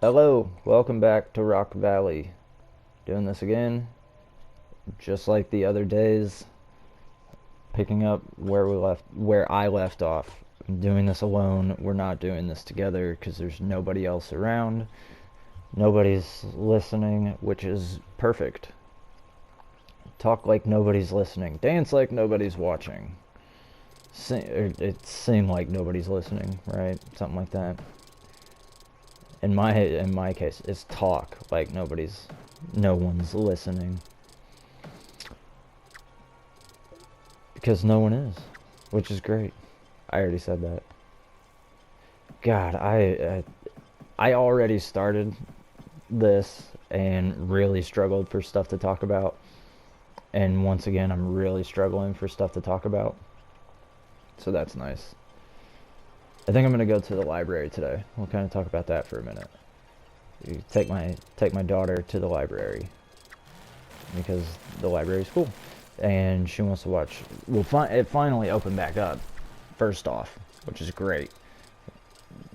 Hello, welcome back to Rock Valley. Doing this again, just like the other days, picking up where I left off. I'm doing this alone. We're not doing this together because there's nobody else around. Nobody's listening, which is perfect. Talk like nobody's listening. Dance like nobody's watching. It seemed like nobody's listening, right? Something like that. In my case, it's talk like no one's listening, because no one is, which is great. I already said that. God, I already started this and really struggled for stuff to talk about, and once again, I'm really struggling for stuff to talk about. So that's nice. I think I'm gonna go to the library today. We'll kind of talk about that for a minute. Take my daughter to the library because the library's cool, and she wants to watch. It finally opened back up. First off, which is great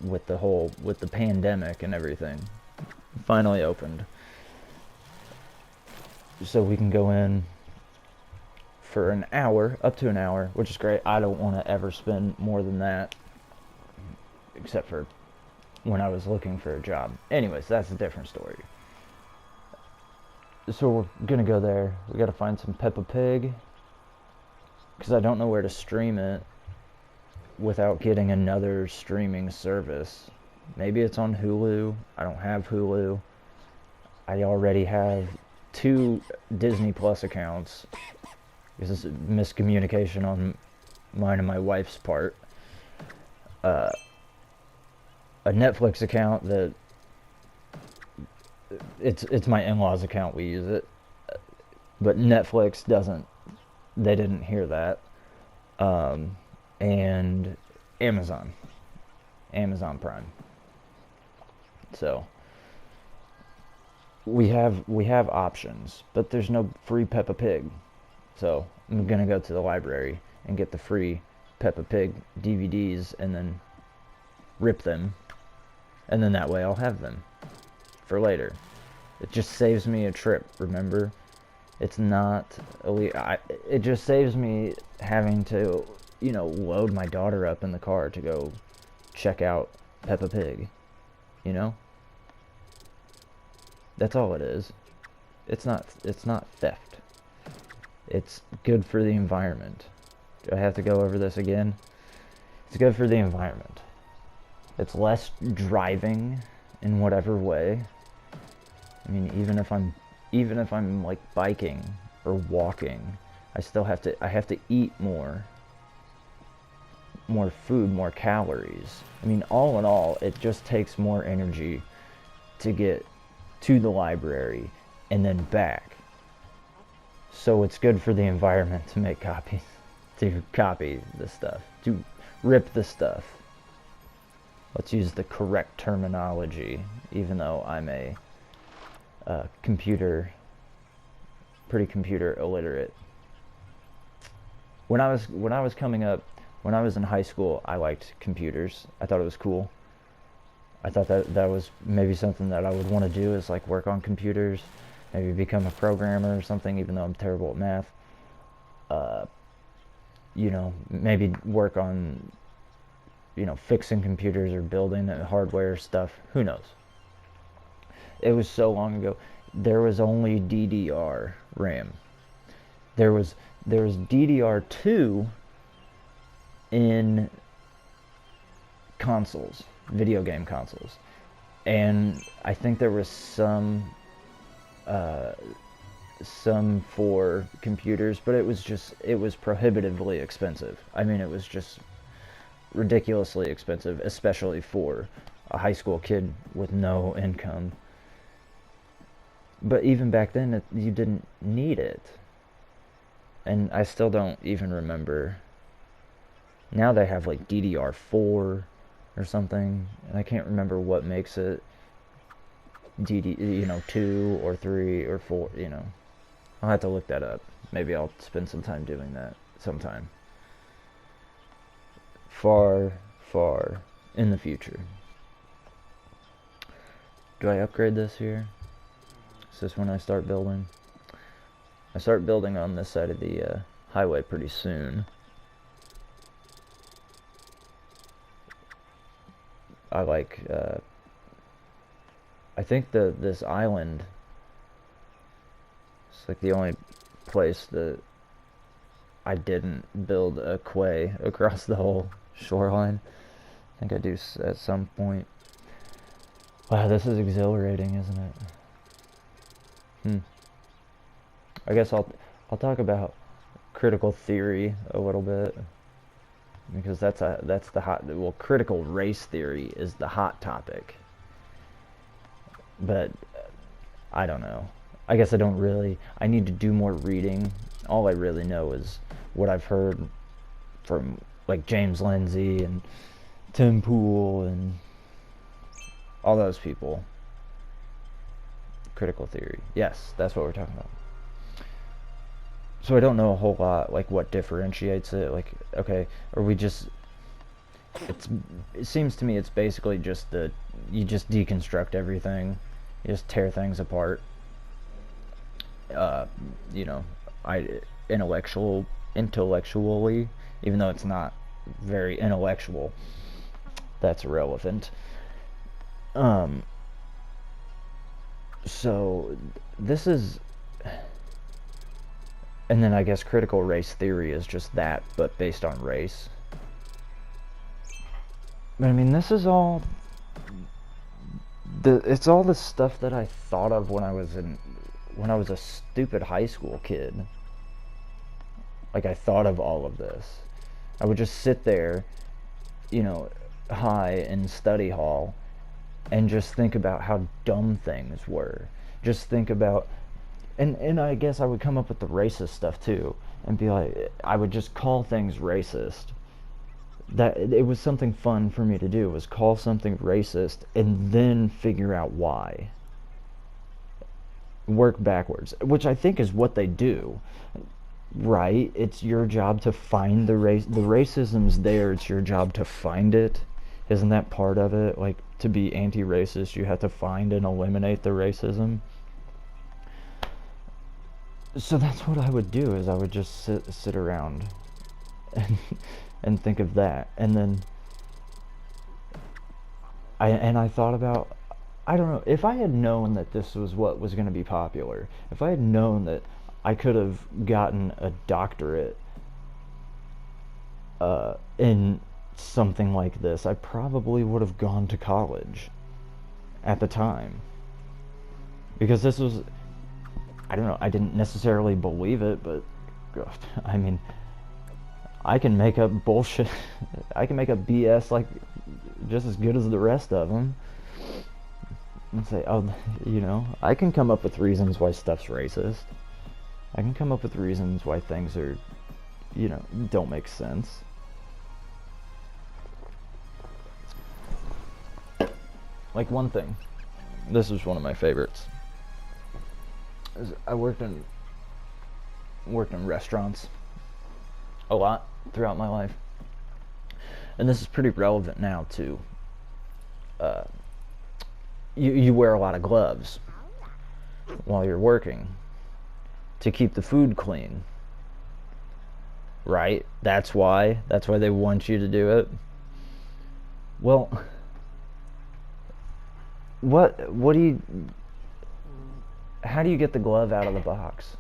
with the pandemic and everything. It finally opened, so we can go in for an hour, up to an hour, which is great. I don't want to ever spend more than that, except for when I was looking for a job. Anyways, that's a different story. So we're gonna go there. We gotta find some Peppa Pig, because I don't know where to stream it without getting another streaming service. Maybe it's on Hulu. I don't have Hulu. I already have 2 Disney Plus accounts. This is miscommunication on mine and my wife's part. A Netflix account that it's my in-laws account. We use it, but Netflix doesn't. They didn't hear that. And Amazon Prime. So we have options, but there's no free Peppa Pig. So I'm gonna go to the library and get the free Peppa Pig DVDs and then rip them, and then that way I'll have them for later. It just saves me a trip, remember? It's not it just saves me having to, load my daughter up in the car to go check out Peppa Pig, you know? That's all it is. It's not theft. It's good for the environment. Do I have to go over this again? It's good for the environment. It's less driving in whatever way. I mean, even if I'm like biking or walking, I have to eat more food, more calories. I mean, all in all, it just takes more energy to get to the library and then back. So it's good for the environment to make copies, to copy the stuff, to rip the stuff. Let's use the correct terminology, even though I'm a pretty computer illiterate. When I was coming up, when I was in high school, I liked computers. I thought it was cool. I thought that was maybe something that I would want to do, is like work on computers, maybe become a programmer or something, even though I'm terrible at math. Maybe work on, fixing computers or building hardware stuff. Who knows? It was so long ago. There was only DDR RAM. There was DDR2 in consoles, video game consoles, and I think there was some for computers, but it was prohibitively expensive. I mean, it was just ridiculously expensive, especially for a high school kid with no income. But even back then, you didn't need it. And I still don't even remember. Now they have like DDR4 or something, and I can't remember what makes it 2 or 3 or 4, I'll have to look that up. Maybe I'll spend some time doing that sometime. Far, far in the future. Do I upgrade this here? Is this when I start building? I start building on this side of the highway pretty soon. I like, I think this island is like the only place that I didn't build a quay across the whole shoreline. I think I do at some point. Wow, this is exhilarating, isn't it? I guess I'll talk about critical theory a little bit, because that's the hot, well, critical race theory is the hot topic. But I don't know. I guess I need to do more reading. All I really know is what I've heard from like James Lindsay and Tim Pool and all those people. Critical theory. Yes, that's what we're talking about. So I don't know a whole lot, like, what differentiates it. Like, okay, or we just... It seems to me it's basically just you just deconstruct everything. You just tear things apart. You know, intellectually, even though it's not very intellectual, that's irrelevant. So this is, and then I guess critical race theory is just that, but based on race. But I mean, this is all it's all the stuff that I thought of when I was a stupid high school kid. Like, I thought of all of this. I would just sit there, you know, high in study hall and just think about how dumb things were. Just think about, and I guess I would come up with the racist stuff too, and be like, I would just call things racist. That it was something fun for me to do, was call something racist and then figure out why. Work backwards, which I think is what they do, right? It's your job to find the racism's there, it's your job to find it. Isn't that part of it? Like, to be anti-racist, you have to find and eliminate the racism. So that's what I would do, is I would just sit around and think of that. And then I thought about, I don't know, if I had known that this was what was going to be popular, if I had known that I could have gotten a doctorate in something like this, I probably would have gone to college at the time. Because this was, I don't know, I didn't necessarily believe it, but I mean, I can make up bullshit. I can make up BS like just as good as the rest of them. And say, oh, you know, I can come up with reasons why stuff's racist. I can come up with reasons why things are, you know, don't make sense. Like, one thing, this is one of my favorites, is I worked in restaurants a lot throughout my life, and this is pretty relevant now too. You wear a lot of gloves while you're working to keep the food clean, right? That's why they want you to do it. Well, how do you get the glove out of the box?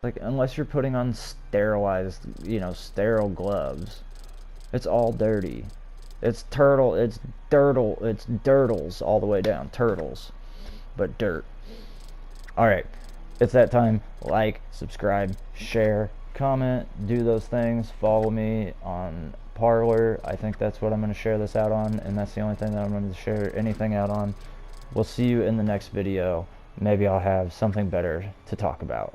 Like, unless you're putting on sterilized, you know, sterile gloves, it's all dirty. It's dirtles all the way down. Turtles. But dirt. Alright, it's that time. Like, subscribe, share, comment, do those things. Follow me on Parler. I think that's what I'm going to share this out on, and that's the only thing that I'm going to share anything out on. We'll see you in the next video. Maybe I'll have something better to talk about.